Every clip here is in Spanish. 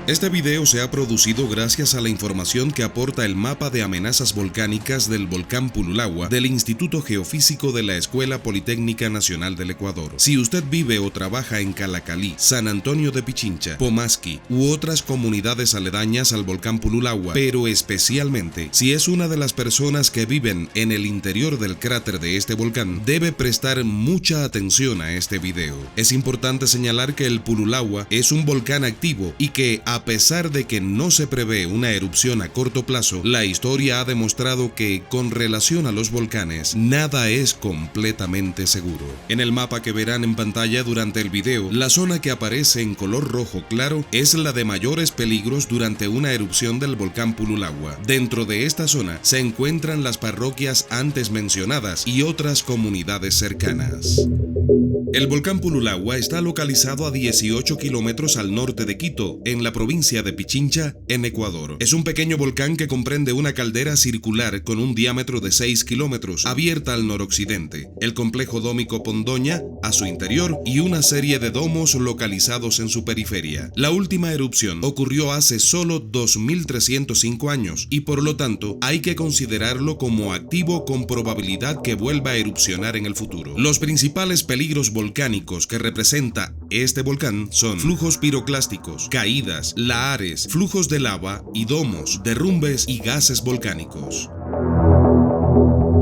Este video se ha producido gracias a la información que aporta el mapa de amenazas volcánicas del volcán Pululagua del Instituto Geofísico de la Escuela Politécnica Nacional del Ecuador. Si usted vive o trabaja en Calacalí, San Antonio de Pichincha, Pomasqui u otras comunidades aledañas al volcán Pululagua, pero especialmente si es una de las personas que viven en el interior del cráter de este volcán, debe prestar mucha atención a este video. Es importante señalar que el Pululagua es un volcán activo y que, a pesar de que no se prevé una erupción a corto plazo, la historia ha demostrado que, con relación a los volcanes, nada es completamente seguro. En el mapa que verán en pantalla durante el video, la zona que aparece en color rojo claro es la de mayores peligros durante una erupción del volcán Pululagua. Dentro de esta zona se encuentran las parroquias antes mencionadas y otras comunidades cercanas. El volcán Pululagua está localizado a 18 kilómetros al norte de Quito, en la provincia de Pichincha, en Ecuador. Es un pequeño volcán que comprende una caldera circular con un diámetro de 6 kilómetros, abierta al noroccidente, el complejo dómico Pondoña a su interior y una serie de domos localizados en su periferia. La última erupción ocurrió hace solo 2305 años y por lo tanto hay que considerarlo como activo con probabilidad que vuelva a erupcionar en el futuro. Los principales peligros volcánicos que representa este volcán son flujos piroclásticos, caídas, lahares, flujos de lava y domos, derrumbes y gases volcánicos.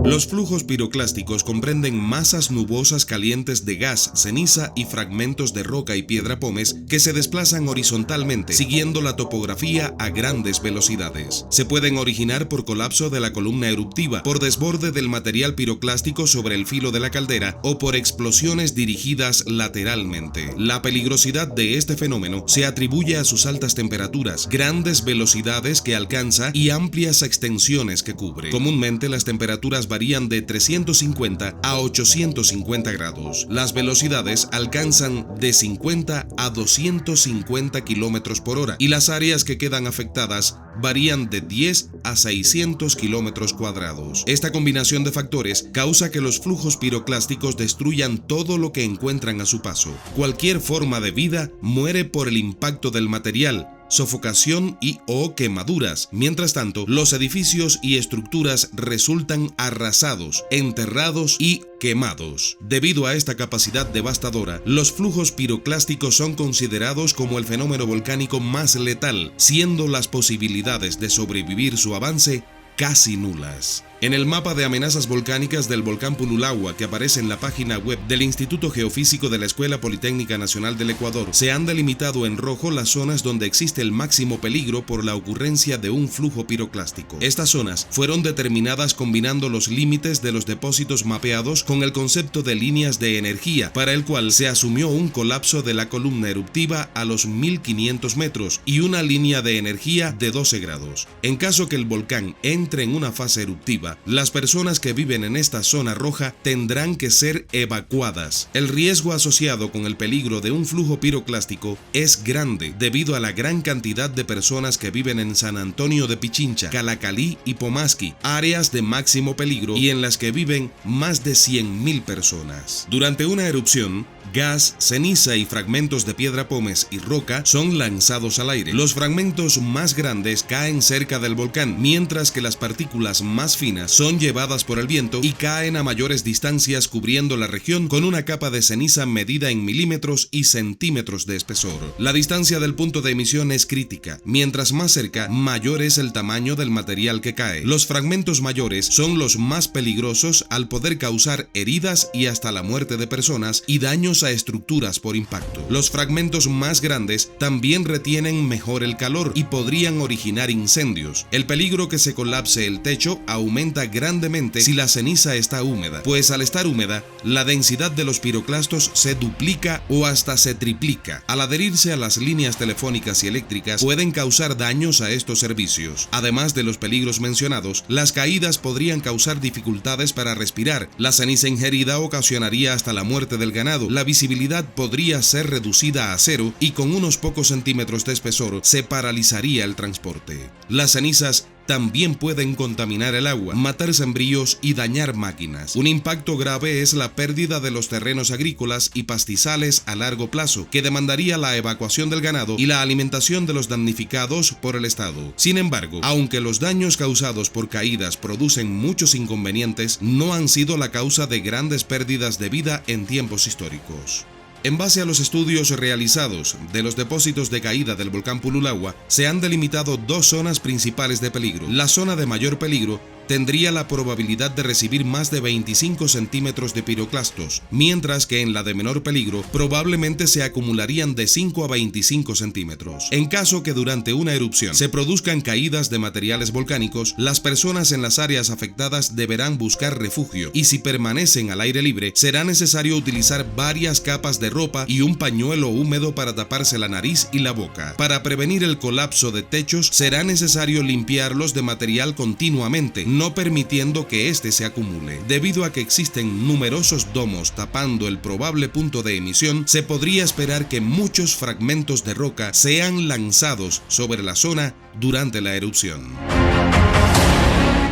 Los flujos piroclásticos comprenden masas nubosas calientes de gas, ceniza y fragmentos de roca y piedra pómez que se desplazan horizontalmente, siguiendo la topografía a grandes velocidades. Se pueden originar por colapso de la columna eruptiva, por desborde del material piroclástico sobre el filo de la caldera o por explosiones dirigidas lateralmente. La peligrosidad de este fenómeno se atribuye a sus altas temperaturas, grandes velocidades que alcanza y amplias extensiones que cubre. Comúnmente las temperaturas varían de 350 a 850 grados. Las velocidades alcanzan de 50 a 250 kilómetros por hora y las áreas que quedan afectadas varían de 10 a 600 kilómetros cuadrados. Esta combinación de factores causa que los flujos piroclásticos destruyan todo lo que encuentran a su paso. Cualquier forma de vida muere por el impacto del material, sofocación y o quemaduras. Mientras tanto, los edificios y estructuras resultan arrasados, enterrados y quemados. Debido a esta capacidad devastadora, los flujos piroclásticos son considerados como el fenómeno volcánico más letal, siendo las posibilidades de sobrevivir su avance casi nulas. En el mapa de amenazas volcánicas del volcán Pululagua que aparece en la página web del Instituto Geofísico de la Escuela Politécnica Nacional del Ecuador, se han delimitado en rojo las zonas donde existe el máximo peligro por la ocurrencia de un flujo piroclástico. Estas zonas fueron determinadas combinando los límites de los depósitos mapeados con el concepto de líneas de energía, para el cual se asumió un colapso de la columna eruptiva a los 1500 metros y una línea de energía de 12 grados. En caso que el volcán entre en una fase eruptiva, las personas que viven en esta zona roja tendrán que ser evacuadas. El riesgo asociado con el peligro de un flujo piroclástico es grande debido a la gran cantidad de personas que viven en San Antonio de Pichincha, Calacalí y Pomasqui, áreas de máximo peligro y en las que viven más de 100.000 personas. Durante una erupción, gas, ceniza y fragmentos de piedra pómez y roca son lanzados al aire. Los fragmentos más grandes caen cerca del volcán, mientras que las partículas más finas son llevadas por el viento y caen a mayores distancias cubriendo la región con una capa de ceniza medida en milímetros y centímetros de espesor. La distancia del punto de emisión es crítica. Mientras más cerca, mayor es el tamaño del material que cae. Los fragmentos mayores son los más peligrosos al poder causar heridas y hasta la muerte de personas y daños a estructuras por impacto. Los fragmentos más grandes también retienen mejor el calor y podrían originar incendios. El peligro que se colapse el techo aumenta grandemente si la ceniza está húmeda, pues al estar húmeda, la densidad de los piroclastos se duplica o hasta se triplica. Al adherirse a las líneas telefónicas y eléctricas, pueden causar daños a estos servicios. Además de los peligros mencionados, las caídas podrían causar dificultades para respirar. La ceniza ingerida ocasionaría hasta la muerte del ganado. La visibilidad podría ser reducida a cero y con unos pocos centímetros de espesor se paralizaría el transporte. Las cenizas también pueden contaminar el agua, matar sembríos y dañar máquinas. Un impacto grave es la pérdida de los terrenos agrícolas y pastizales a largo plazo, que demandaría la evacuación del ganado y la alimentación de los damnificados por el Estado. Sin embargo, aunque los daños causados por caídas producen muchos inconvenientes, no han sido la causa de grandes pérdidas de vida en tiempos históricos. En base a los estudios realizados de los depósitos de caída del volcán Pululagua, se han delimitado dos zonas principales de peligro. La zona de mayor peligro tendría la probabilidad de recibir más de 25 centímetros de piroclastos, mientras que en la de menor peligro probablemente se acumularían de 5 a 25 centímetros. En caso que durante una erupción se produzcan caídas de materiales volcánicos, las personas en las áreas afectadas deberán buscar refugio, y si permanecen al aire libre, será necesario utilizar varias capas de ropa y un pañuelo húmedo para taparse la nariz y la boca. Para prevenir el colapso de techos, será necesario limpiarlos de material continuamente, no permitiendo que éste se acumule. Debido a que existen numerosos domos tapando el probable punto de emisión, se podría esperar que muchos fragmentos de roca sean lanzados sobre la zona durante la erupción.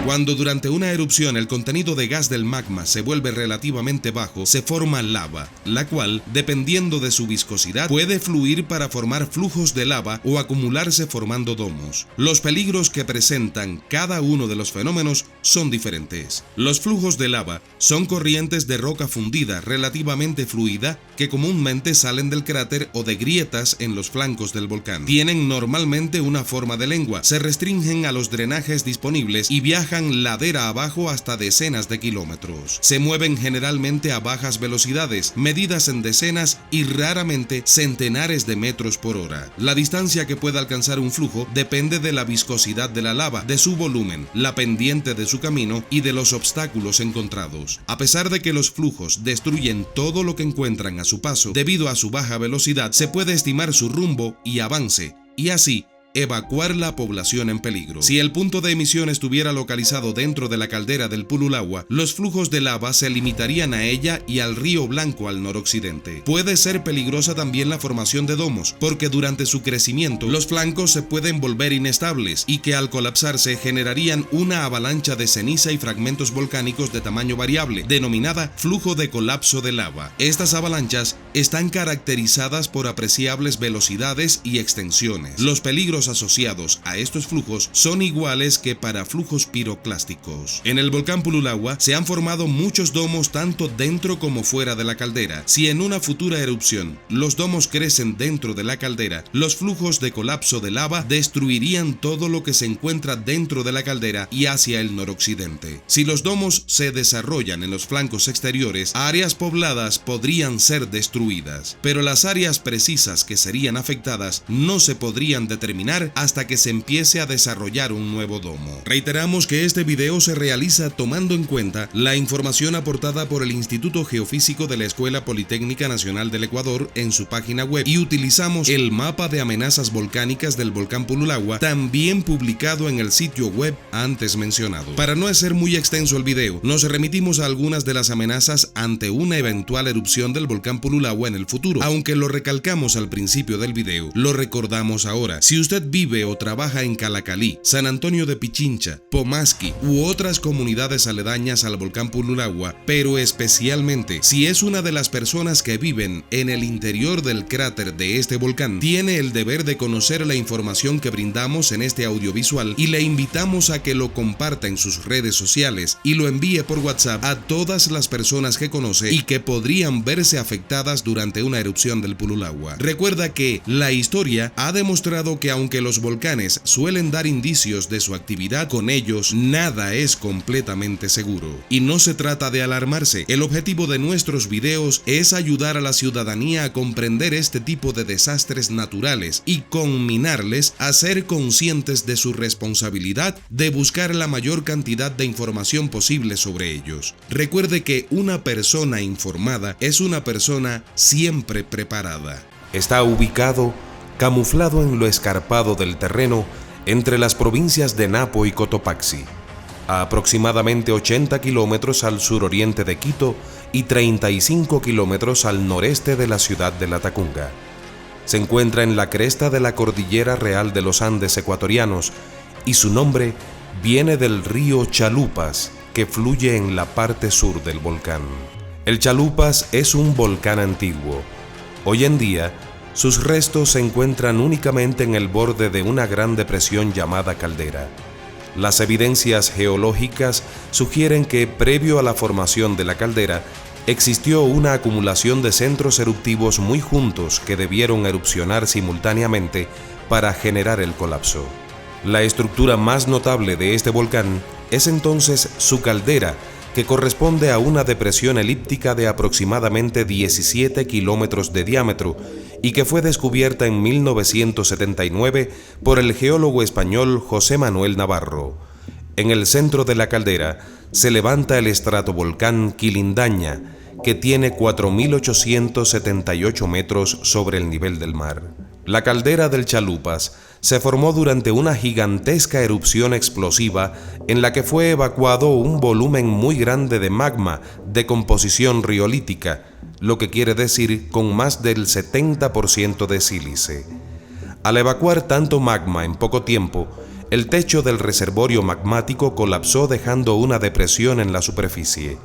Cuando durante una erupción el contenido de gas del magma se vuelve relativamente bajo, se forma lava, la cual, dependiendo de su viscosidad, puede fluir para formar flujos de lava o acumularse formando domos. Los peligros que presentan cada uno de los fenómenos son diferentes. Los flujos de lava son corrientes de roca fundida relativamente fluida que comúnmente salen del cráter o de grietas en los flancos del volcán. Tienen normalmente una forma de lengua, se restringen a los drenajes disponibles y viajan ladera abajo hasta decenas de kilómetros. Se mueven generalmente a bajas velocidades, medidas en decenas y raramente centenares de metros por hora. La distancia que puede alcanzar un flujo depende de la viscosidad de la lava, de su volumen, la pendiente de su camino y de los obstáculos encontrados. A pesar de que los flujos destruyen todo lo que encuentran a su paso, debido a su baja velocidad, se puede estimar su rumbo y avance, y así evacuar la población en peligro. Si el punto de emisión estuviera localizado dentro de la caldera del Pululagua, los flujos de lava se limitarían a ella y al río Blanco al noroccidente. Puede ser peligrosa también la formación de domos, porque durante su crecimiento los flancos se pueden volver inestables y que al colapsarse generarían una avalancha de ceniza y fragmentos volcánicos de tamaño variable, denominada flujo de colapso de lava. Estas avalanchas están caracterizadas por apreciables velocidades y extensiones. Los peligros asociados a estos flujos son iguales que para flujos piroclásticos. En el volcán Pululagua se han formado muchos domos tanto dentro como fuera de la caldera. Si en una futura erupción los domos crecen dentro de la caldera, los flujos de colapso de lava destruirían todo lo que se encuentra dentro de la caldera y hacia el noroccidente. Si los domos se desarrollan en los flancos exteriores, áreas pobladas podrían ser destruidas, pero las áreas precisas que serían afectadas no se podrían determinar hasta que se empiece a desarrollar un nuevo domo. Reiteramos que este video se realiza tomando en cuenta la información aportada por el Instituto Geofísico de la Escuela Politécnica Nacional del Ecuador en su página web, y utilizamos el mapa de amenazas volcánicas del volcán Pululagua, también publicado en el sitio web antes mencionado. Para no hacer muy extenso el video, nos remitimos a algunas de las amenazas ante una eventual erupción del volcán Pululagua en el futuro. Aunque lo recalcamos al principio del video, lo recordamos ahora. Si usted vive o trabaja en Calacalí, San Antonio de Pichincha, Pomasqui u otras comunidades aledañas al volcán Pululagua, pero especialmente si es una de las personas que viven en el interior del cráter de este volcán, tiene el deber de conocer la información que brindamos en este audiovisual, y le invitamos a que lo comparta en sus redes sociales y lo envíe por WhatsApp a todas las personas que conoce y que podrían verse afectadas durante una erupción del Pululagua. Recuerda que la historia ha demostrado que aunque los volcanes suelen dar indicios de su actividad, con ellos nada es completamente seguro. Y no se trata de alarmarse. El objetivo de nuestros videos es ayudar a la ciudadanía a comprender este tipo de desastres naturales y conminarles a ser conscientes de su responsabilidad de buscar la mayor cantidad de información posible sobre ellos. Recuerde que una persona informada es una persona siempre preparada. Está ubicado camuflado en lo escarpado del terreno entre las provincias de Napo y Cotopaxi, a aproximadamente 80 kilómetros al suroriente de Quito y 35 kilómetros al noreste de la ciudad de Latacunga. Se encuentra en la cresta de la Cordillera Real de los Andes ecuatorianos y su nombre viene del río Chalupas, que fluye en la parte sur del volcán. El Chalupas es un volcán antiguo. Hoy en día, sus restos se encuentran únicamente en el borde de una gran depresión llamada caldera. Las evidencias geológicas sugieren que, previo a la formación de la caldera, existió una acumulación de centros eruptivos muy juntos que debieron erupcionar simultáneamente para generar el colapso. La estructura más notable de este volcán es entonces su caldera, que corresponde a una depresión elíptica de aproximadamente 17 kilómetros de diámetro y que fue descubierta en 1979 por el geólogo español José Manuel Navarro. En el centro de la caldera se levanta el estratovolcán Quilindaña, que tiene 4.878 metros sobre el nivel del mar. La caldera del Chalupas se formó durante una gigantesca erupción explosiva en la que fue evacuado un volumen muy grande de magma de composición riolítica, lo que quiere decir con más del 70% de sílice. Al evacuar tanto magma en poco tiempo, el techo del reservorio magmático colapsó dejando una depresión en la superficie.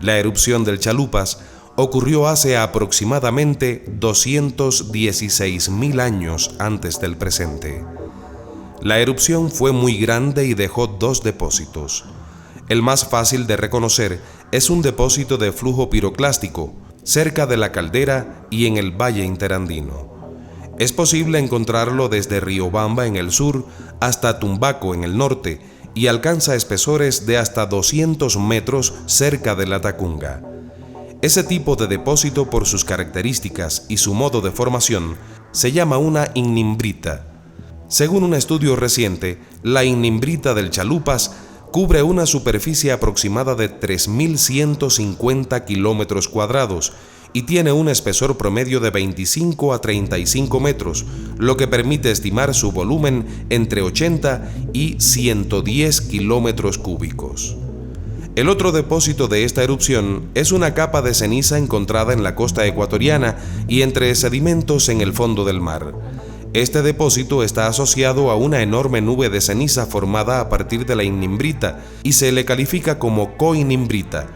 La erupción del Chalupas ocurrió hace aproximadamente 216.000 años antes del presente. La erupción fue muy grande y dejó dos depósitos. El más fácil de reconocer es un depósito de flujo piroclástico, cerca de la caldera y en el valle interandino. Es posible encontrarlo desde Riobamba en el sur hasta Tumbaco en el norte y alcanza espesores de hasta 200 metros cerca de la Tacunga. Ese tipo de depósito, por sus características y su modo de formación, se llama una ignimbrita. Según un estudio reciente, la ignimbrita del Chalupas cubre una superficie aproximada de 3.150 kilómetros cuadrados y tiene un espesor promedio de 25 a 35 metros, lo que permite estimar su volumen entre 80 y 110 kilómetros cúbicos. El otro depósito de esta erupción es una capa de ceniza encontrada en la costa ecuatoriana y entre sedimentos en el fondo del mar. Este depósito está asociado a una enorme nube de ceniza formada a partir de la ignimbrita y se le califica como coignimbrita.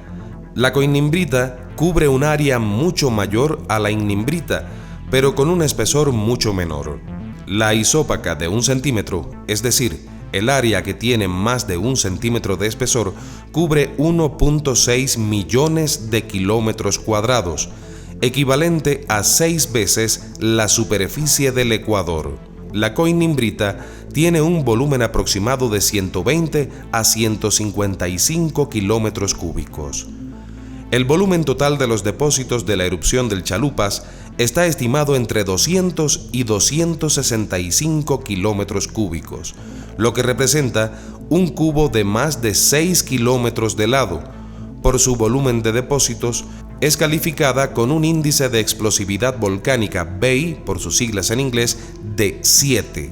La coignimbrita cubre un área mucho mayor a la ignimbrita, pero con un espesor mucho menor. La isópaca de 1 centímetro, es decir, el área que tiene más de 1 centímetro de espesor, cubre 1.6 millones de kilómetros cuadrados, equivalente a 6 veces la superficie del Ecuador. La coignimbrita tiene un volumen aproximado de 120 a 155 kilómetros cúbicos. El volumen total de los depósitos de la erupción del Chalupas está estimado entre 200 y 265 kilómetros cúbicos, lo que representa un cubo de más de 6 kilómetros de lado. Por su volumen de depósitos, es calificada con un índice de explosividad volcánica BEI, por sus siglas en inglés, de 7.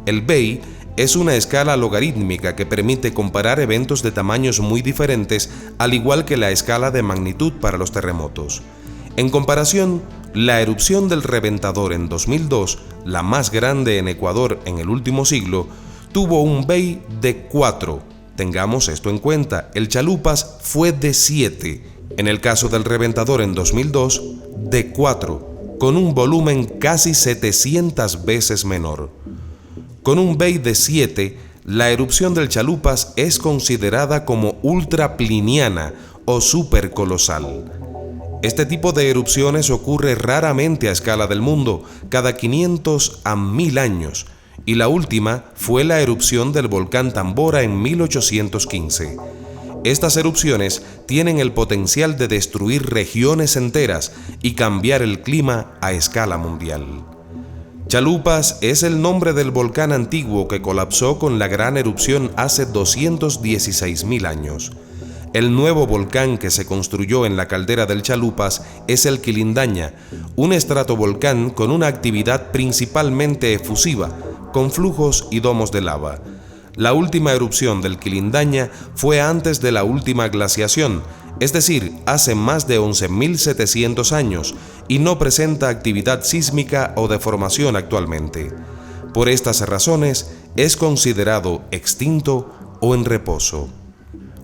El BEI es una escala logarítmica que permite comparar eventos de tamaños muy diferentes, al igual que la escala de magnitud para los terremotos. En comparación, la erupción del Reventador en 2002, la más grande en Ecuador en el último siglo, tuvo un BEI de 4. Tengamos esto en cuenta, el Chalupas fue de 7. En el caso del Reventador en 2002, de 4, con un volumen casi 700 veces menor. Con un BEI de 7, la erupción del Chalupas es considerada como ultrapliniana o supercolosal. Este tipo de erupciones ocurre raramente a escala del mundo, cada 500 a 1000 años, y la última fue la erupción del volcán Tambora en 1815. Estas erupciones tienen el potencial de destruir regiones enteras y cambiar el clima a escala mundial. Chalupas es el nombre del volcán antiguo que colapsó con la gran erupción hace 216.000 años. El nuevo volcán que se construyó en la caldera del Chalupas es el Quilindaña, un estratovolcán con una actividad principalmente efusiva, con flujos y domos de lava. La última erupción del Quilindaña fue antes de la última glaciación, es decir, hace más de 11.700 años, y no presenta actividad sísmica o deformación actualmente. Por estas razones, es considerado extinto o en reposo.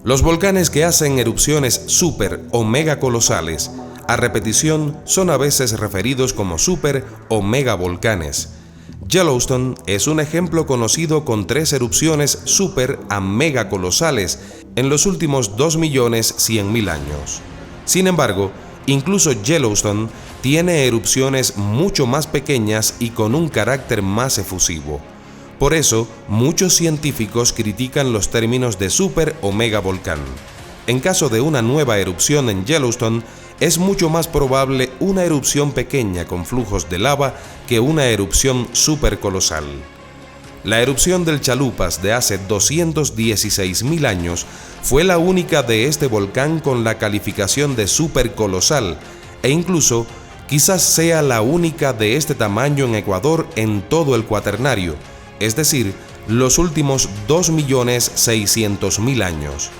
Los volcanes que hacen erupciones super o megacolosales a repetición son a veces referidos como super o megavolcanes. Yellowstone es un ejemplo conocido con 3 erupciones super a megacolosales en los últimos 2.100.000 años. Sin embargo, incluso Yellowstone tiene erupciones mucho más pequeñas y con un carácter más efusivo. Por eso, muchos científicos critican los términos de super o megavolcán. En caso de una nueva erupción en Yellowstone, es mucho más probable una erupción pequeña con flujos de lava que una erupción supercolosal. La erupción del Chalupas de hace 216.000 años fue la única de este volcán con la calificación de supercolosal e incluso quizás sea la única de este tamaño en Ecuador en todo el Cuaternario, es decir, los últimos 2.600.000 años.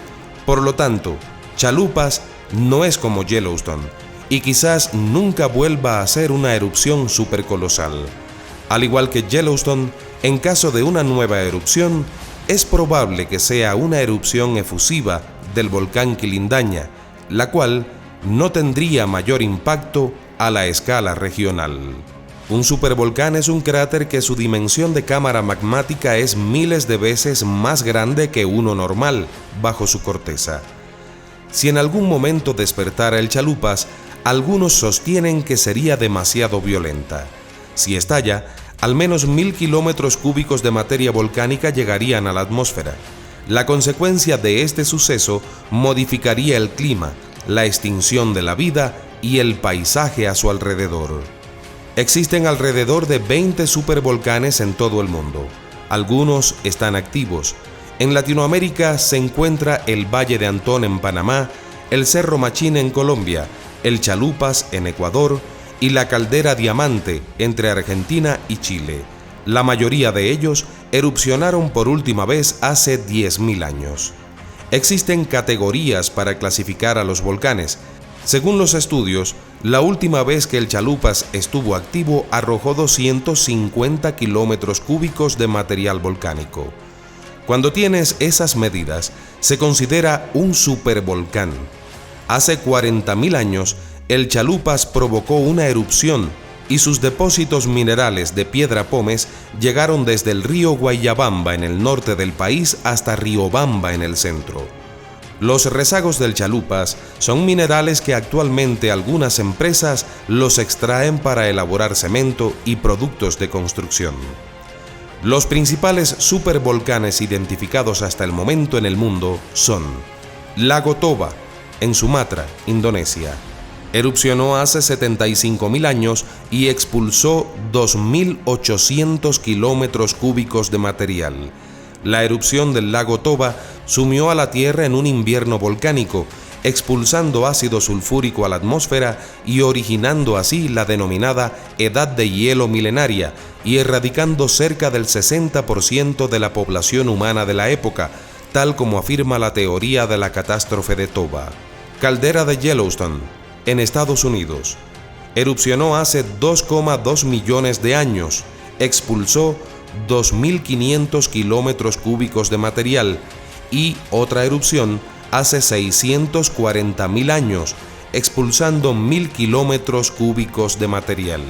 Por lo tanto, Chalupas no es como Yellowstone y quizás nunca vuelva a ser una erupción supercolosal. Al igual que Yellowstone, en caso de una nueva erupción, es probable que sea una erupción efusiva del volcán Quilindaña, la cual no tendría mayor impacto a la escala regional. Un supervolcán es un cráter que su dimensión de cámara magmática es miles de veces más grande que uno normal bajo su corteza. Si en algún momento despertara el Chalupas, algunos sostienen que sería demasiado violenta. Si estalla, al menos 1.000 kilómetros cúbicos de materia volcánica llegarían a la atmósfera. La consecuencia de este suceso modificaría el clima, la extinción de la vida y el paisaje a su alrededor. Existen alrededor de 20 supervolcanes en todo el mundo. Algunos están activos. En Latinoamérica se encuentra el Valle de Antón en Panamá, el Cerro Machín en Colombia, el Chalupas en Ecuador y la Caldera Diamante entre Argentina y Chile. La mayoría de ellos erupcionaron por última vez hace 10.000 años. Existen categorías para clasificar a los volcanes. Según los estudios, la última vez que el Chalupas estuvo activo arrojó 250 kilómetros cúbicos de material volcánico. Cuando tienes esas medidas, se considera un supervolcán. Hace 40.000 años, el Chalupas provocó una erupción y sus depósitos minerales de piedra pómez llegaron desde el río Guayabamba en el norte del país hasta Riobamba en el centro. Los rezagos del Chalupas son minerales que actualmente algunas empresas los extraen para elaborar cemento y productos de construcción. Los principales supervolcanes identificados hasta el momento en el mundo son Lago Toba, en Sumatra, Indonesia. Erupcionó hace 75.000 años y expulsó 2.800 kilómetros cúbicos de material. La erupción del lago Toba sumió a la Tierra en un invierno volcánico, expulsando ácido sulfúrico a la atmósfera y originando así la denominada Edad de Hielo Milenaria y erradicando cerca del 60% de la población humana de la época, tal como afirma la teoría de la catástrofe de Toba. Caldera de Yellowstone, en Estados Unidos. Erupcionó hace 2,2 millones de años, expulsó 2.500 kilómetros cúbicos de material y otra erupción hace 640.000 años, expulsando 1.000 kilómetros cúbicos de material.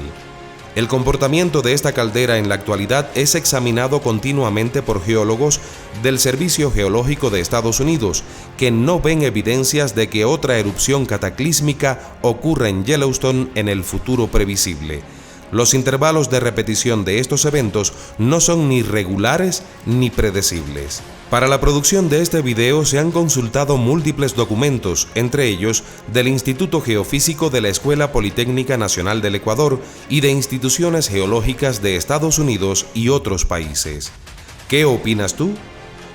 El comportamiento de esta caldera en la actualidad es examinado continuamente por geólogos del Servicio Geológico de Estados Unidos, que no ven evidencias de que otra erupción cataclísmica ocurra en Yellowstone en el futuro previsible. Los intervalos de repetición de estos eventos no son ni regulares ni predecibles. Para la producción de este video se han consultado múltiples documentos, entre ellos del Instituto Geofísico de la Escuela Politécnica Nacional del Ecuador y de instituciones geológicas de Estados Unidos y otros países. ¿Qué opinas tú?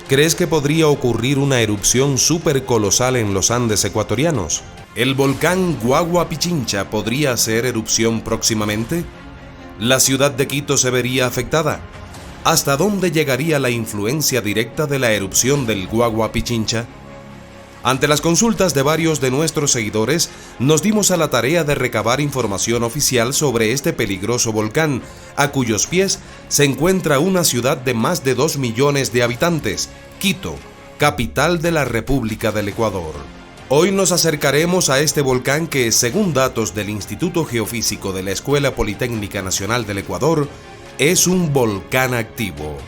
¿Crees que podría ocurrir una erupción supercolosal en los Andes ecuatorianos? ¿El volcán Guagua Pichincha podría hacer erupción próximamente? ¿La ciudad de Quito se vería afectada? ¿Hasta dónde llegaría la influencia directa de la erupción del Guagua Pichincha? Ante las consultas de varios de nuestros seguidores, nos dimos a la tarea de recabar información oficial sobre este peligroso volcán, a cuyos pies se encuentra una ciudad de más de 2 millones de habitantes, Quito, capital de la República del Ecuador. Hoy nos acercaremos a este volcán que, según datos del Instituto Geofísico de la Escuela Politécnica Nacional del Ecuador, es un volcán activo.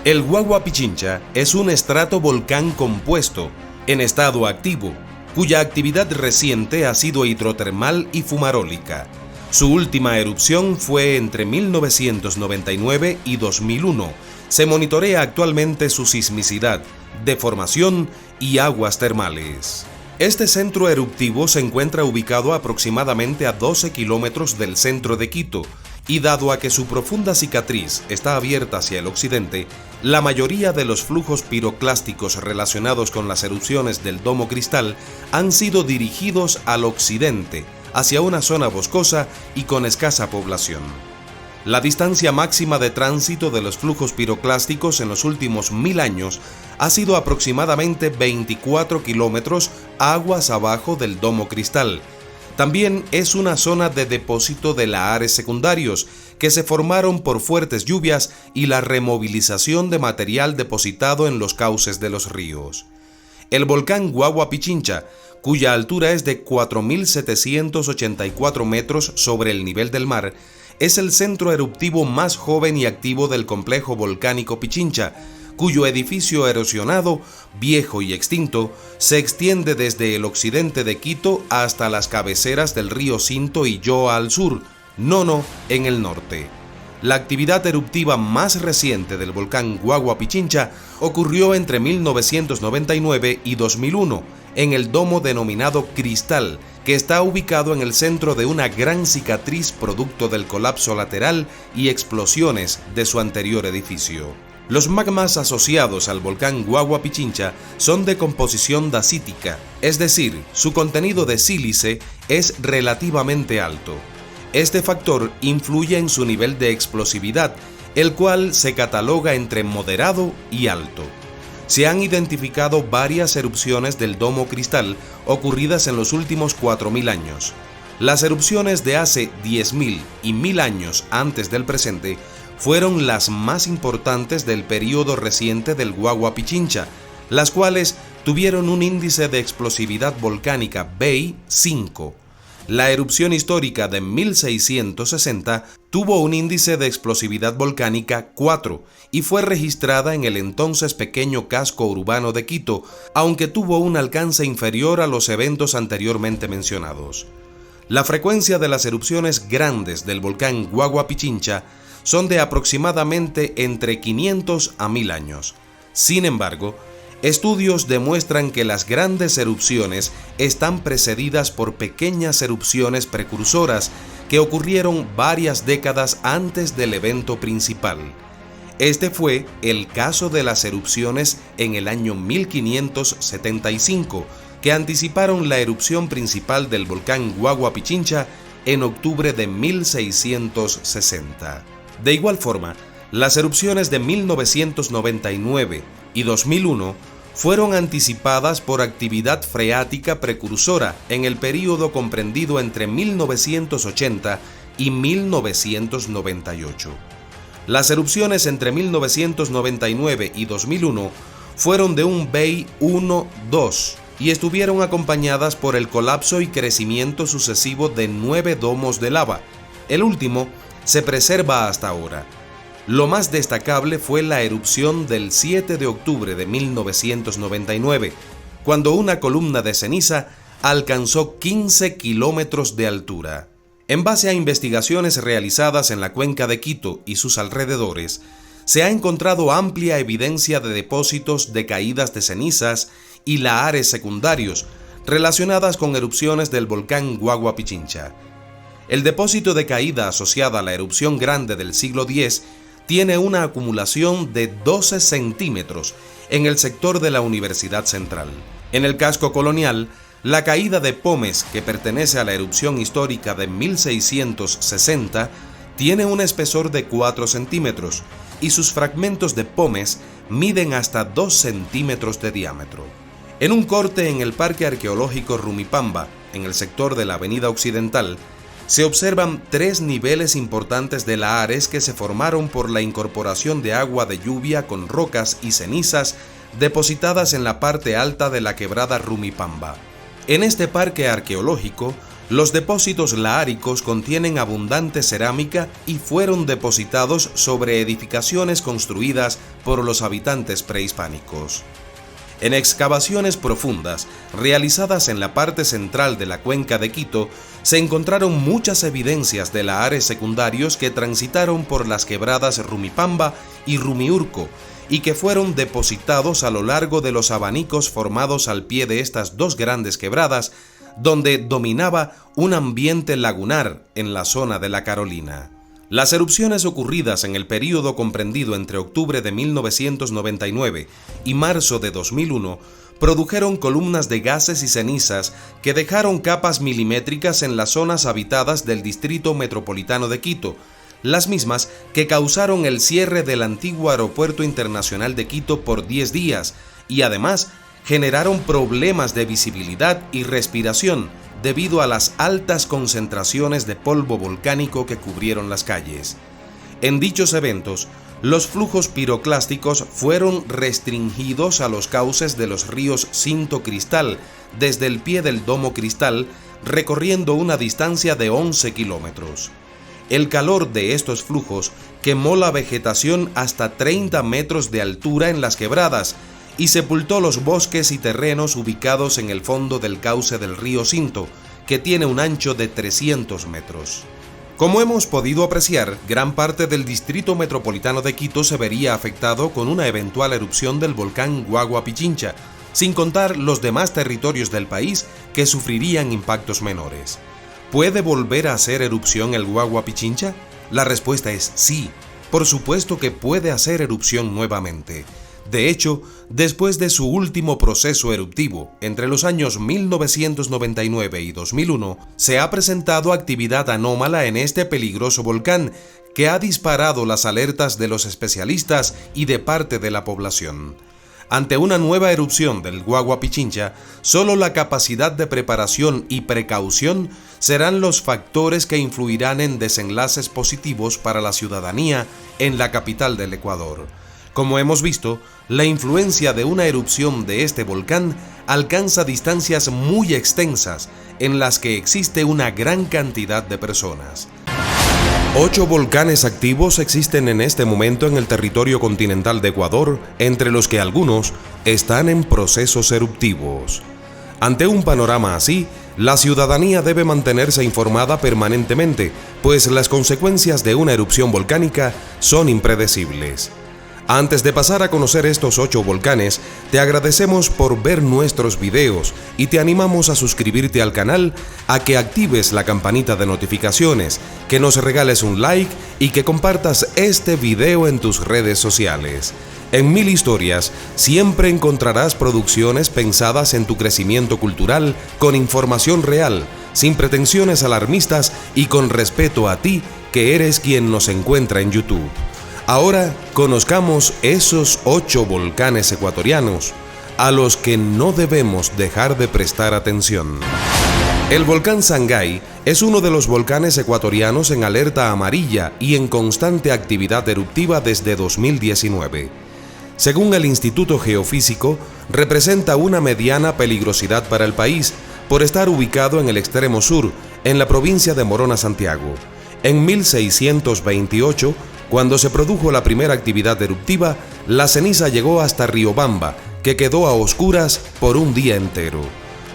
El Guagua Pichincha es un estratovolcán compuesto, en estado activo, cuya actividad reciente ha sido hidrotermal y fumarólica. Su última erupción fue entre 1999 y 2001. Se monitorea actualmente su sismicidad, deformación y aguas termales. Este centro eruptivo se encuentra ubicado aproximadamente a 12 kilómetros del centro de Quito, y dado a que su profunda cicatriz está abierta hacia el occidente, la mayoría de los flujos piroclásticos relacionados con las erupciones del domo cristal han sido dirigidos al occidente, hacia una zona boscosa y con escasa población. La distancia máxima de tránsito de los flujos piroclásticos en los últimos 1000 años ha sido aproximadamente 24 kilómetros aguas abajo del domo cristal. También es una zona de depósito de lahares secundarios que se formaron por fuertes lluvias y la removilización de material depositado en los cauces de los ríos. El volcán Guagua Pichincha, cuya altura es de 4.784 metros sobre el nivel del mar, es el centro eruptivo más joven y activo del complejo volcánico Pichincha, cuyo edificio erosionado, viejo y extinto, se extiende desde el occidente de Quito hasta las cabeceras del río Cinto y Yoa al sur, Nono en el norte. La actividad eruptiva más reciente del volcán Guagua Pichincha ocurrió entre 1999 y 2001, en el domo denominado Cristal, que está ubicado en el centro de una gran cicatriz producto del colapso lateral y explosiones de su anterior edificio. Los magmas asociados al volcán Guagua Pichincha son de composición dacítica, es decir, su contenido de sílice es relativamente alto. Este factor influye en su nivel de explosividad, el cual se cataloga entre moderado y alto. Se han identificado varias erupciones del domo cristal ocurridas en los últimos 4000 años. Las erupciones de hace 10.000 y 1000 años antes del presente fueron las más importantes del período reciente del Guagua Pichincha, las cuales tuvieron un índice de explosividad volcánica BEI 5. La erupción histórica de 1660 tuvo un índice de explosividad volcánica 4 y fue registrada en el entonces pequeño casco urbano de Quito, aunque tuvo un alcance inferior a los eventos anteriormente mencionados. La frecuencia de las erupciones grandes del volcán Guagua Pichincha son de aproximadamente entre 500 a 1000 años. Sin embargo, estudios demuestran que las grandes erupciones están precedidas por pequeñas erupciones precursoras que ocurrieron varias décadas antes del evento principal. Este fue el caso de las erupciones en el año 1575, que anticiparon la erupción principal del volcán Guagua Pichincha en octubre de 1660. De igual forma, las erupciones de 1999 y 2001 fueron anticipadas por actividad freática precursora en el período comprendido entre 1980 y 1998. Las erupciones entre 1999 y 2001 fueron de un BEI 1-2 y estuvieron acompañadas por el colapso y crecimiento sucesivo de 9 domos de lava. El último se preserva hasta ahora. Lo más destacable fue la erupción del 7 de octubre de 1999, cuando una columna de ceniza alcanzó 15 kilómetros de altura. En base a investigaciones realizadas en la cuenca de Quito y sus alrededores, se ha encontrado amplia evidencia de depósitos de caídas de cenizas y lahares secundarios relacionadas con erupciones del volcán Guagua Pichincha. El depósito de caída asociada a la erupción grande del siglo X tiene una acumulación de 12 centímetros en el sector de la Universidad Central. En el casco colonial, la caída de Pómez, que pertenece a la erupción histórica de 1660, tiene un espesor de 4 centímetros y sus fragmentos de Pómez miden hasta 2 centímetros de diámetro. En un corte en el Parque Arqueológico Rumipamba, en el sector de la Avenida Occidental, se observan 3 niveles importantes de lahares que se formaron por la incorporación de agua de lluvia con rocas y cenizas depositadas en la parte alta de la quebrada Rumipamba. En este parque arqueológico, los depósitos laáricos contienen abundante cerámica y fueron depositados sobre edificaciones construidas por los habitantes prehispánicos. En excavaciones profundas, realizadas en la parte central de la cuenca de Quito, se encontraron muchas evidencias de lahares secundarios que transitaron por las quebradas Rumipamba y Rumiurco y que fueron depositados a lo largo de los abanicos formados al pie de estas dos grandes quebradas, donde dominaba un ambiente lagunar en la zona de la Carolina. Las erupciones ocurridas en el período comprendido entre octubre de 1999 y marzo de 2001 produjeron columnas de gases y cenizas que dejaron capas milimétricas en las zonas habitadas del Distrito Metropolitano de Quito, las mismas que causaron el cierre del antiguo Aeropuerto Internacional de Quito por 10 días y además generaron problemas de visibilidad y respiración debido a las altas concentraciones de polvo volcánico que cubrieron las calles. En dichos eventos, los flujos piroclásticos fueron restringidos a los cauces de los ríos Cinto Cristal desde el pie del Domo Cristal, recorriendo una distancia de 11 kilómetros. El calor de estos flujos quemó la vegetación hasta 30 metros de altura en las quebradas y sepultó los bosques y terrenos ubicados en el fondo del cauce del río Cinto, que tiene un ancho de 300 metros. Como hemos podido apreciar, gran parte del Distrito Metropolitano de Quito se vería afectado con una eventual erupción del volcán Guagua Pichincha, sin contar los demás territorios del país que sufrirían impactos menores. ¿Puede volver a hacer erupción el Guagua Pichincha? La respuesta es sí, por supuesto que puede hacer erupción nuevamente. De hecho, después de su último proceso eruptivo, entre los años 1999 y 2001, se ha presentado actividad anómala en este peligroso volcán que ha disparado las alertas de los especialistas y de parte de la población. Ante una nueva erupción del Guagua Pichincha, solo la capacidad de preparación y precaución serán los factores que influirán en desenlaces positivos para la ciudadanía en la capital del Ecuador. Como hemos visto, la influencia de una erupción de este volcán alcanza distancias muy extensas en las que existe una gran cantidad de personas. 8 volcanes activos existen en este momento en el territorio continental de Ecuador, entre los que algunos están en procesos eruptivos. Ante un panorama así, la ciudadanía debe mantenerse informada permanentemente, pues las consecuencias de una erupción volcánica son impredecibles. Antes de pasar a conocer estos 8 volcanes, te agradecemos por ver nuestros videos y te animamos a suscribirte al canal, a que actives la campanita de notificaciones, que nos regales un like y que compartas este video en tus redes sociales. En Mil Historias siempre encontrarás producciones pensadas en tu crecimiento cultural, con información real, sin pretensiones alarmistas y con respeto a ti, que eres quien nos encuentra en YouTube. Ahora conozcamos esos 8 volcanes ecuatorianos a los que no debemos dejar de prestar atención. El volcán Sangay es uno de los volcanes ecuatorianos en alerta amarilla y en constante actividad eruptiva desde 2019. Según el Instituto Geofísico, representa una mediana peligrosidad para el país por estar ubicado en el extremo sur, en la provincia de Morona, Santiago. En 1628, cuando se produjo la primera actividad eruptiva, la ceniza llegó hasta Riobamba, que quedó a oscuras por un día entero.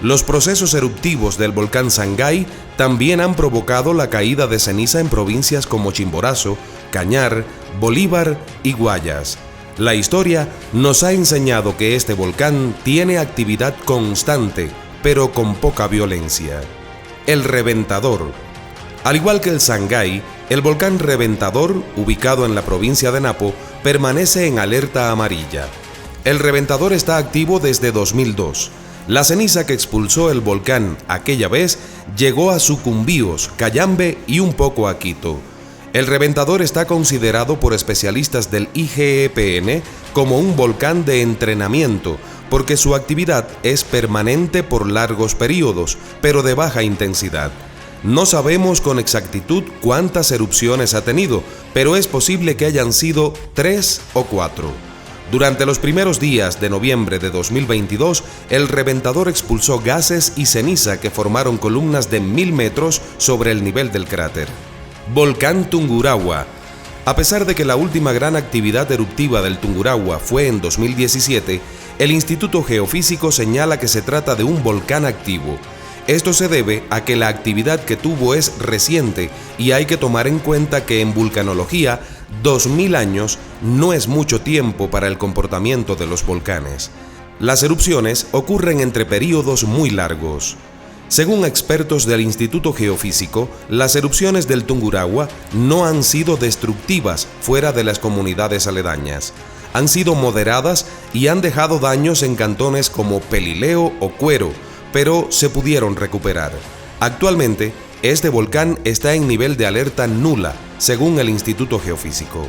Los procesos eruptivos del volcán Sangay también han provocado la caída de ceniza en provincias como Chimborazo, Cañar, Bolívar y Guayas. La historia nos ha enseñado que este volcán tiene actividad constante, pero con poca violencia. El Reventador. Al igual que el Sangay, el volcán Reventador, ubicado en la provincia de Napo, permanece en alerta amarilla. El Reventador está activo desde 2002. La ceniza que expulsó el volcán aquella vez llegó a Sucumbíos, Cayambe y un poco a Quito. El Reventador está considerado por especialistas del IGEPN como un volcán de entrenamiento, porque su actividad es permanente por largos periodos, pero de baja intensidad. No sabemos con exactitud cuántas erupciones ha tenido, pero es posible que hayan sido 3 o 4. Durante los primeros días de noviembre de 2022, el reventador expulsó gases y ceniza que formaron columnas de 1000 metros sobre el nivel del cráter. Volcán Tungurahua. A pesar de que la última gran actividad eruptiva del Tungurahua fue en 2017, el Instituto Geofísico señala que se trata de un volcán activo. Esto se debe a que la actividad que tuvo es reciente y hay que tomar en cuenta que en vulcanología 2000 años no es mucho tiempo para el comportamiento de los volcanes. Las erupciones ocurren entre períodos muy largos. Según expertos del Instituto Geofísico, las erupciones del Tungurahua no han sido destructivas fuera de las comunidades aledañas. Han sido moderadas y han dejado daños en cantones como Pelileo o Cuero, pero se pudieron recuperar. Actualmente, este volcán está en nivel de alerta nula, según el Instituto Geofísico.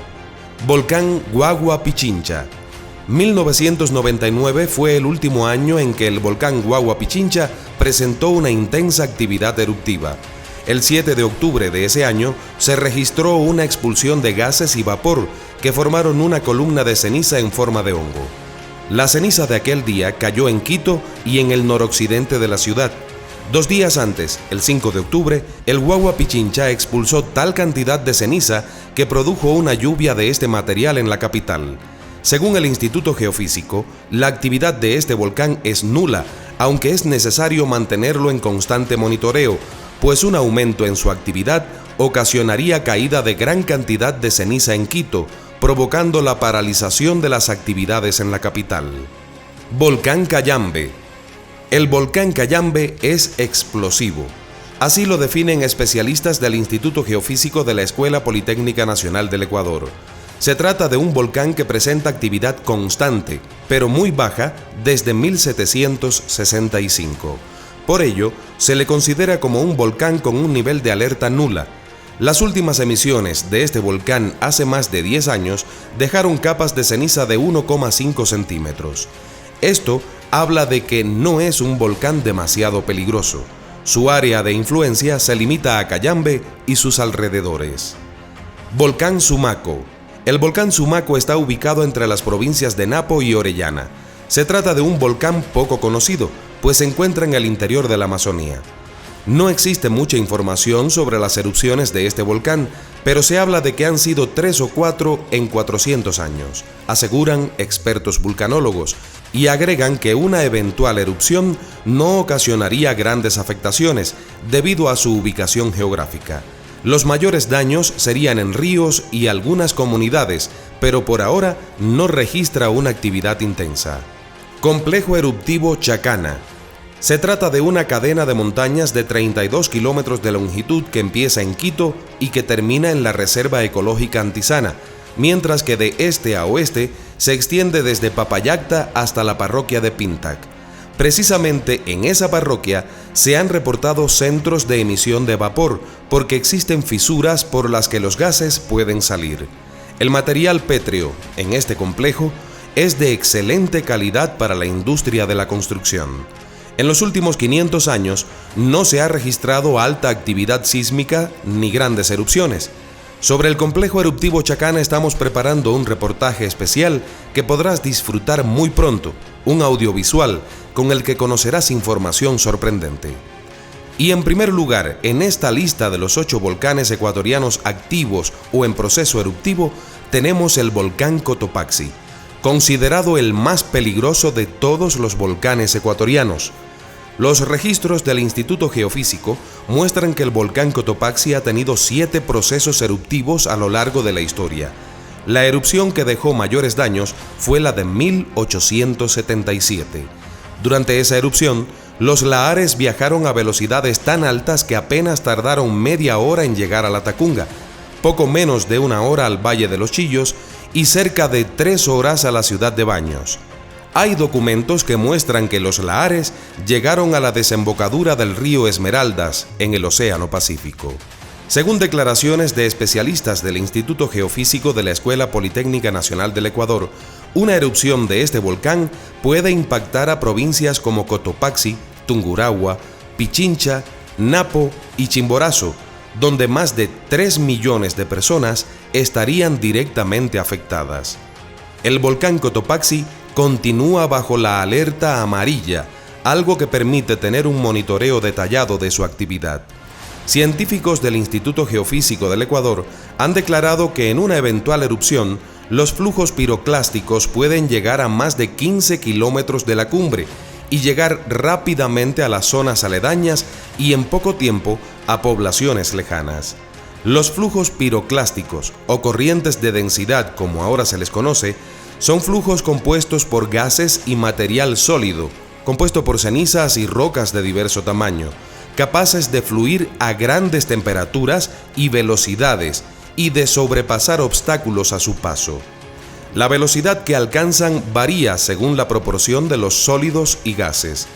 Volcán Guagua Pichincha. 1999 fue el último año en que el volcán Guagua Pichincha presentó una intensa actividad eruptiva. El 7 de octubre de ese año se registró una expulsión de gases y vapor que formaron una columna de ceniza en forma de hongo. La ceniza de aquel día cayó en Quito y en el noroccidente de la ciudad. 2 días antes, el 5 de octubre, el Guagua Pichincha expulsó tal cantidad de ceniza que produjo una lluvia de este material en la capital. Según el Instituto Geofísico, la actividad de este volcán es nula, aunque es necesario mantenerlo en constante monitoreo, pues un aumento en su actividad ocasionaría caída de gran cantidad de ceniza en Quito, provocando la paralización de las actividades en la capital. Volcán Cayambe. El volcán Cayambe es explosivo. Así lo definen especialistas del Instituto Geofísico de la Escuela Politécnica Nacional del Ecuador. Se trata de un volcán que presenta actividad constante, pero muy baja desde 1765. Por ello, se le considera como un volcán con un nivel de alerta nula. Las últimas emisiones de este volcán hace más de 10 años dejaron capas de ceniza de 1,5 centímetros. Esto habla de que no es un volcán demasiado peligroso. Su área de influencia se limita a Cayambe y sus alrededores. Volcán Sumaco. El volcán Sumaco está ubicado entre las provincias de Napo y Orellana. Se trata de un volcán poco conocido, pues se encuentra en el interior de la Amazonía. No existe mucha información sobre las erupciones de este volcán, pero se habla de que han sido 3 o 4 en 400 años, aseguran expertos vulcanólogos, y agregan que una eventual erupción no ocasionaría grandes afectaciones debido a su ubicación geográfica. Los mayores daños serían en ríos y algunas comunidades, pero por ahora no registra una actividad intensa. Complejo eruptivo Chacana. Se trata de una cadena de montañas de 32 kilómetros de longitud que empieza en Quito y que termina en la Reserva Ecológica Antizana, mientras que de este a oeste se extiende desde Papayacta hasta la parroquia de Pintac. Precisamente en esa parroquia se han reportado centros de emisión de vapor porque existen fisuras por las que los gases pueden salir. El material pétreo en este complejo es de excelente calidad para la industria de la construcción. En los últimos 500 años no se ha registrado alta actividad sísmica ni grandes erupciones. Sobre el complejo eruptivo Chacana estamos preparando un reportaje especial que podrás disfrutar muy pronto, un audiovisual con el que conocerás información sorprendente. Y en primer lugar, en esta lista de los 8 volcanes ecuatorianos activos o en proceso eruptivo, tenemos el volcán Cotopaxi, considerado el más peligroso de todos los volcanes ecuatorianos. Los registros del Instituto Geofísico muestran que el volcán Cotopaxi ha tenido 7 procesos eruptivos a lo largo de la historia. La erupción que dejó mayores daños fue la de 1877. Durante esa erupción, los lahares viajaron a velocidades tan altas que apenas tardaron media hora en llegar a la Tacunga, poco menos de 1 hora al Valle de los Chillos y cerca de 3 horas a la ciudad de Baños. Hay documentos que muestran que los lahares llegaron a la desembocadura del río Esmeraldas en el Océano Pacífico. Según declaraciones de especialistas del Instituto Geofísico de la Escuela Politécnica Nacional del Ecuador, una erupción de este volcán puede impactar a provincias como Cotopaxi, Tungurahua, Pichincha, Napo y Chimborazo, donde más de 3 millones de personas estarían directamente afectadas. el volcán Cotopaxi continúa bajo la alerta amarilla, algo que permite tener un monitoreo detallado de su actividad. Científicos del Instituto Geofísico del Ecuador han declarado que en una eventual erupción, los flujos piroclásticos pueden llegar a más de 15 kilómetros de la cumbre y llegar rápidamente a las zonas aledañas y en poco tiempo a poblaciones lejanas. Los flujos piroclásticos o corrientes de densidad, como ahora se les conoce, son flujos compuestos por gases y material sólido, compuesto por cenizas y rocas de diverso tamaño, capaces de fluir a grandes temperaturas y velocidades y de sobrepasar obstáculos a su paso. La velocidad que alcanzan varía según la proporción de los sólidos y gases.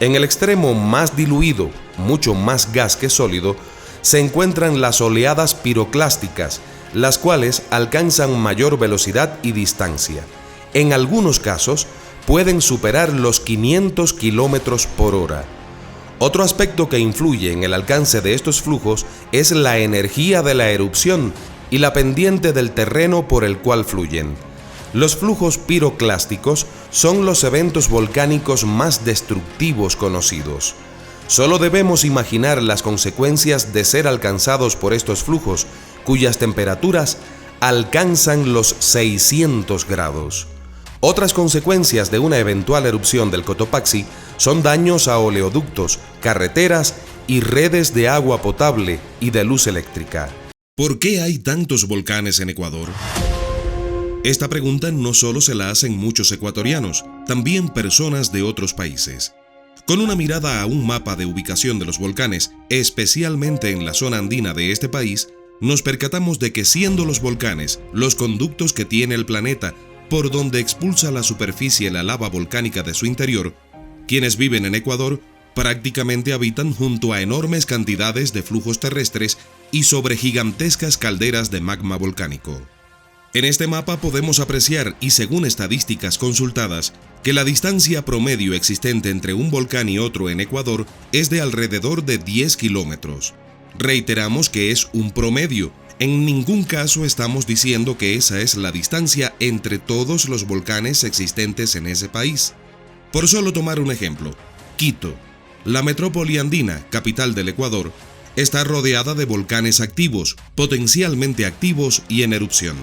En el extremo más diluido, mucho más gas que sólido, se encuentran las oleadas piroclásticas, las cuales alcanzan mayor velocidad y distancia. En algunos casos, pueden superar los 500 kilómetros por hora. Otro aspecto que influye en el alcance de estos flujos es la energía de la erupción y la pendiente del terreno por el cual fluyen. Los flujos piroclásticos son los eventos volcánicos más destructivos conocidos. Solo debemos imaginar las consecuencias de ser alcanzados por estos flujos, cuyas temperaturas alcanzan los 600 grados. Otras consecuencias de una eventual erupción del Cotopaxi son daños a oleoductos, carreteras y redes de agua potable y de luz eléctrica. ¿Por qué hay tantos volcanes en Ecuador? Esta pregunta no solo se la hacen muchos ecuatorianos, también personas de otros países. Con una mirada a un mapa de ubicación de los volcanes, especialmente en la zona andina de este país, nos percatamos de que siendo los volcanes los conductos que tiene el planeta por donde expulsa la superficie la lava volcánica de su interior, quienes viven en Ecuador prácticamente habitan junto a enormes cantidades de flujos terrestres y sobre gigantescas calderas de magma volcánico. En este mapa podemos apreciar, y según estadísticas consultadas, que la distancia promedio existente entre un volcán y otro en Ecuador es de alrededor de 10 kilómetros. Reiteramos que es un promedio. En ningún caso estamos diciendo que esa es la distancia entre todos los volcanes existentes en ese país. Por solo tomar un ejemplo, Quito, la metrópoli andina, capital del Ecuador, está rodeada de volcanes activos, potencialmente activos y en erupción,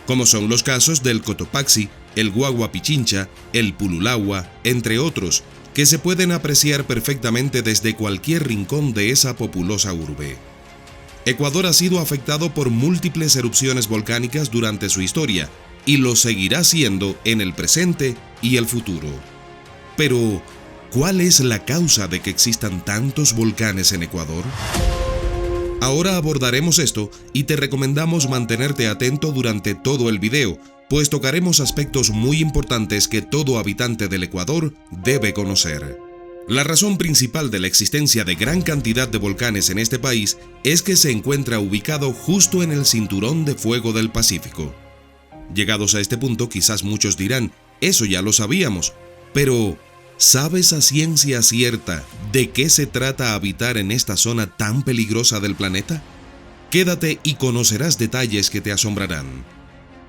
como son los casos del Cotopaxi, el Guagua Pichincha, el Pululagua, entre otros, que se pueden apreciar perfectamente desde cualquier rincón de esa populosa urbe. Ecuador ha sido afectado por múltiples erupciones volcánicas durante su historia y lo seguirá siendo en el presente y el futuro. Pero, ¿cuál es la causa de que existan tantos volcanes en Ecuador? Ahora abordaremos esto y te recomendamos mantenerte atento durante todo el video, pues tocaremos aspectos muy importantes que todo habitante del Ecuador debe conocer. La razón principal de la existencia de gran cantidad de volcanes en este país es que se encuentra ubicado justo en el cinturón de fuego del Pacífico. Llegados a este punto, quizás muchos dirán, eso ya lo sabíamos, pero ¿sabes a ciencia cierta de qué se trata habitar en esta zona tan peligrosa del planeta? Quédate y conocerás detalles que te asombrarán.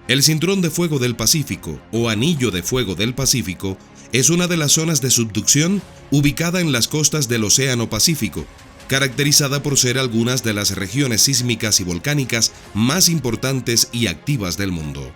El Cinturón de Fuego del Pacífico, o Anillo de Fuego del Pacífico, es una de las zonas de subducción ubicada en las costas del Océano Pacífico, caracterizada por ser algunas de las regiones sísmicas y volcánicas más importantes y activas del mundo.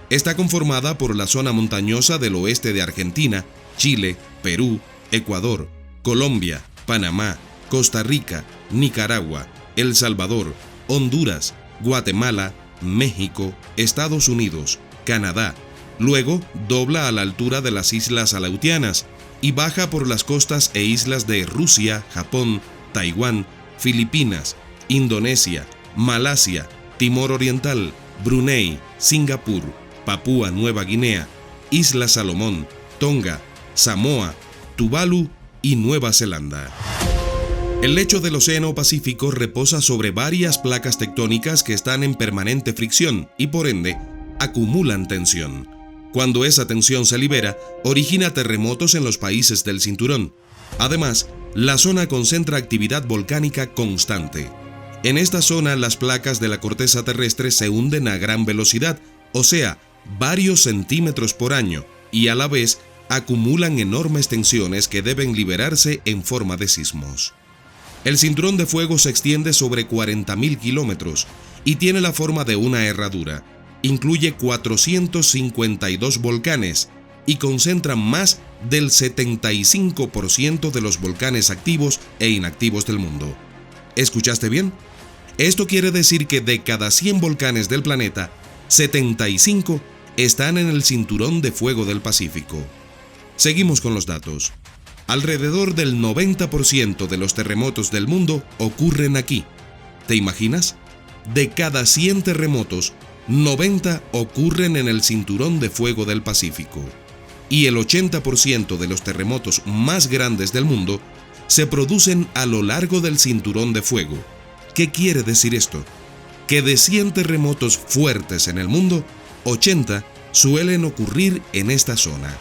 Está conformada por la zona montañosa del oeste de Argentina, Chile, Perú, Ecuador, Colombia, Panamá, Costa Rica, Nicaragua, El Salvador, Honduras, Guatemala, México, Estados Unidos, Canadá. Luego dobla a la altura de las Islas Aleutianas y baja por las costas e islas de Rusia, Japón, Taiwán, Filipinas, Indonesia, Malasia, Timor Oriental, Brunei, Singapur, Papúa Nueva Guinea, Islas Salomón, Tonga, Samoa, Tuvalu y Nueva Zelanda. El lecho del Océano Pacífico reposa sobre varias placas tectónicas que están en permanente fricción y por ende acumulan tensión. Cuando esa tensión se libera, origina terremotos en los países del cinturón. Además, la zona concentra actividad volcánica constante. En esta zona las placas de la corteza terrestre se hunden a gran velocidad, o sea, varios centímetros por año y a la vez acumulan enormes tensiones que deben liberarse en forma de sismos. El cinturón de fuego se extiende sobre 40.000 kilómetros y tiene la forma de una herradura. Incluye 452 volcanes y concentra más del 75% de los volcanes activos e inactivos del mundo. ¿Escuchaste bien? Esto quiere decir que de cada 100 volcanes del planeta, 75 están en el cinturón de fuego del Pacífico. Seguimos con los datos. Alrededor del 90% de los terremotos del mundo ocurren aquí. ¿Te imaginas? De cada 100 terremotos, 90 ocurren en el cinturón de fuego del Pacífico. Y el 80% de los terremotos más grandes del mundo se producen a lo largo del cinturón de fuego. ¿Qué quiere decir esto? Que de 100 terremotos fuertes en el mundo, 80 suelen ocurrir en esta zona.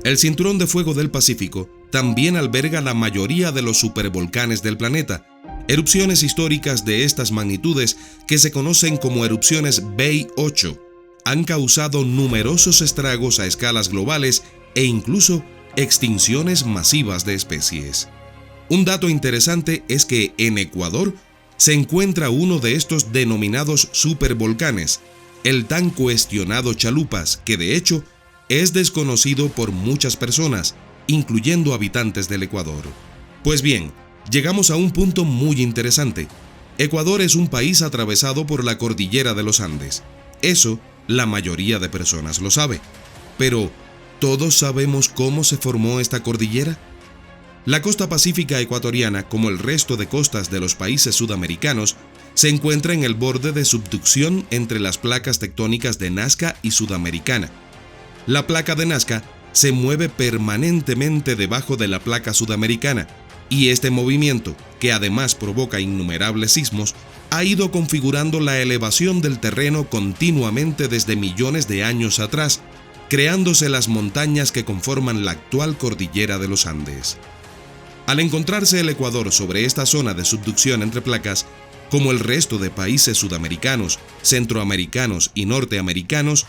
El cinturón de fuego del Pacífico también alberga la mayoría de los supervolcanes del planeta, erupciones históricas de estas magnitudes que se conocen como erupciones Bay 8. Han causado numerosos estragos a escalas globales e incluso extinciones masivas de especies. Un dato interesante es que en Ecuador se encuentra uno de estos denominados supervolcanes, el tan cuestionado Chalupas, que de hecho es desconocido por muchas personas, incluyendo habitantes del Ecuador. Pues bien, llegamos a un punto muy interesante. Ecuador es un país atravesado por la cordillera de los Andes. Eso, la mayoría de personas lo sabe. Pero, ¿todos sabemos cómo se formó esta cordillera? La costa pacífica ecuatoriana, como el resto de costas de los países sudamericanos, se encuentra en el borde de subducción entre las placas tectónicas de Nazca y Sudamericana. La placa de Nazca se mueve permanentemente debajo de la placa sudamericana, y este movimiento, que además provoca innumerables sismos, ha ido configurando la elevación del terreno continuamente desde millones de años atrás, creándose las montañas que conforman la actual cordillera de los Andes. Al encontrarse el Ecuador sobre esta zona de subducción entre placas, como el resto de países sudamericanos, centroamericanos y norteamericanos,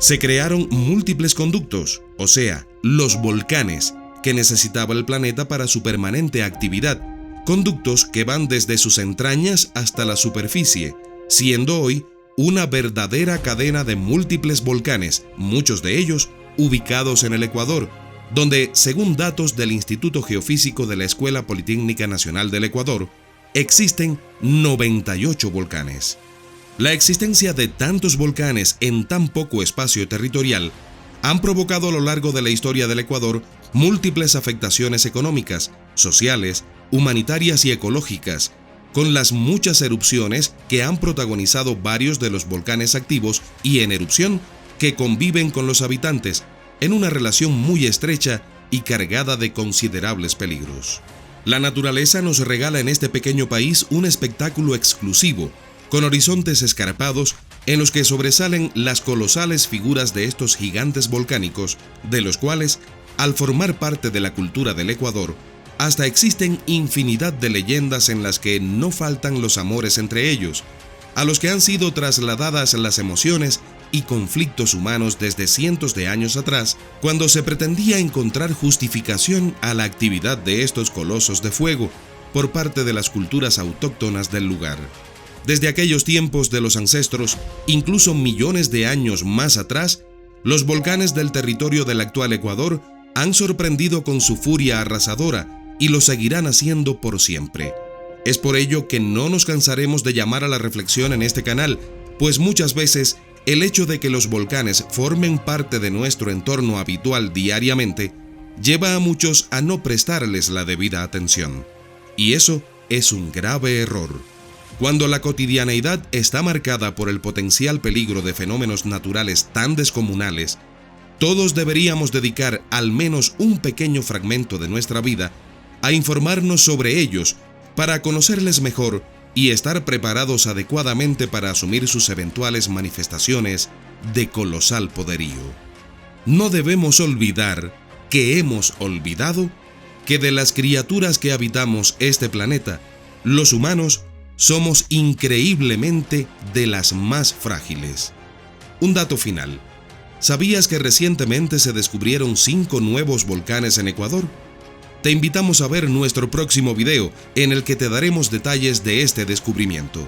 se crearon múltiples conductos, o sea, los volcanes, que necesitaba el planeta para su permanente actividad, conductos que van desde sus entrañas hasta la superficie, siendo hoy una verdadera cadena de múltiples volcanes, muchos de ellos ubicados en el Ecuador, donde, según datos del Instituto Geofísico de la Escuela Politécnica Nacional del Ecuador, existen 98 volcanes. La existencia de tantos volcanes en tan poco espacio territorial han provocado a lo largo de la historia del Ecuador múltiples afectaciones económicas, sociales, humanitarias y ecológicas, con las muchas erupciones que han protagonizado varios de los volcanes activos y en erupción que conviven con los habitantes en una relación muy estrecha y cargada de considerables peligros. La naturaleza nos regala en este pequeño país un espectáculo exclusivo, con horizontes escarpados en los que sobresalen las colosales figuras de estos gigantes volcánicos, de los cuales, al formar parte de la cultura del Ecuador, hasta existen infinidad de leyendas en las que no faltan los amores entre ellos, a los que han sido trasladadas las emociones y conflictos humanos desde cientos de años atrás, cuando se pretendía encontrar justificación a la actividad de estos colosos de fuego por parte de las culturas autóctonas del lugar. Desde aquellos tiempos de los ancestros, incluso millones de años más atrás, los volcanes del territorio del actual Ecuador han sorprendido con su furia arrasadora y lo seguirán haciendo por siempre. Es por ello que no nos cansaremos de llamar a la reflexión en este canal, pues muchas veces el hecho de que los volcanes formen parte de nuestro entorno habitual diariamente lleva a muchos a no prestarles la debida atención. Y eso es un grave error. Cuando la cotidianeidad está marcada por el potencial peligro de fenómenos naturales tan descomunales, todos deberíamos dedicar al menos un pequeño fragmento de nuestra vida a informarnos sobre ellos para conocerles mejor y estar preparados adecuadamente para asumir sus eventuales manifestaciones de colosal poderío. No debemos olvidar que hemos olvidado que de las criaturas que habitamos este planeta, los humanos somos increíblemente de las más frágiles. Un dato final. ¿Sabías que recientemente se descubrieron 5 nuevos volcanes en Ecuador? Te invitamos a ver nuestro próximo video en el que te daremos detalles de este descubrimiento.